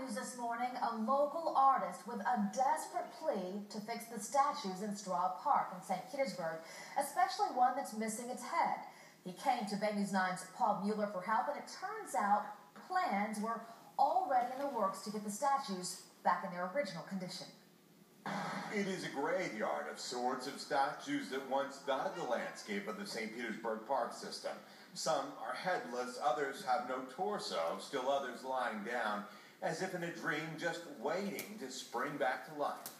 news this morning, a local artist with a desperate plea to fix the statues in Straub Park in St. Petersburg, especially one that's missing its head. He came to Bay News 9's Paul Mueller for help, and it turns out plans were already in the works to get the statues back in their original condition. It is a graveyard of sorts of statues that once dotted the landscape of the St. Petersburg Park system. Some are headless, others have no torso, still others lying down, as if in a dream just waiting to spring back to life.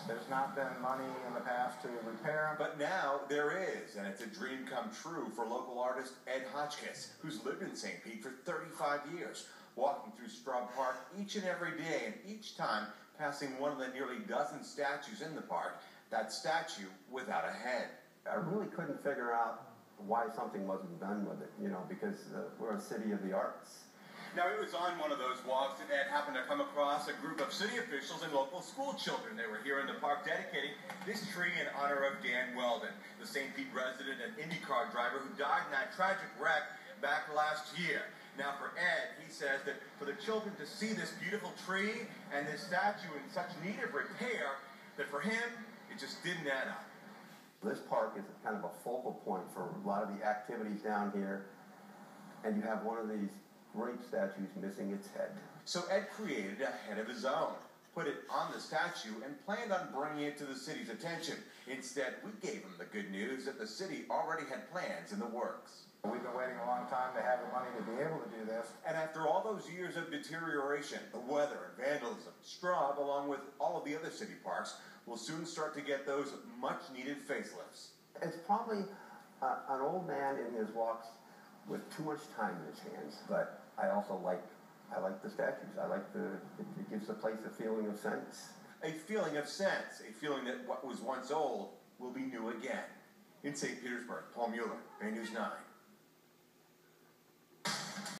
There's not been money in the past to repair them. But now there is, and it's a dream come true for local artist Ed Hotchkiss, who's lived in St. Pete for 35 years, walking through Straub Park each and every day, and each time passing one of the nearly dozen statues in the park, that statue without a head. I really couldn't figure out why something wasn't done with it, because we're a city of the arts. Now, it was on one of those walks that Ed happened to come across a group of city officials and local school children. They were here in the park dedicating this tree in honor of Dan Weldon, the St. Pete resident and IndyCar driver who died in that tragic wreck back last year. Now, for Ed, he says that for the children to see this beautiful tree and this statue in such need of repair, that for him, it just didn't add up. This park is kind of a focal point for a lot of the activities down here, and you have one of these great statues missing its head. So Ed created a head of his own, put it on the statue, and planned on bringing it to the city's attention. Instead, we gave him the good news that the city already had plans in the works. We've been waiting a long time to have the money to be able to do this. And after all those years of deterioration, the weather and vandalism, Straub, along with all of the other city parks, will soon start to get those much-needed facelifts. It's probably an old man in his walks with too much time in his hands, but I also like the statues. It gives the place a feeling of sense. A feeling of sense, a feeling that what was once old will be new again. In St. Petersburg, Paul Mueller, Bay News 9.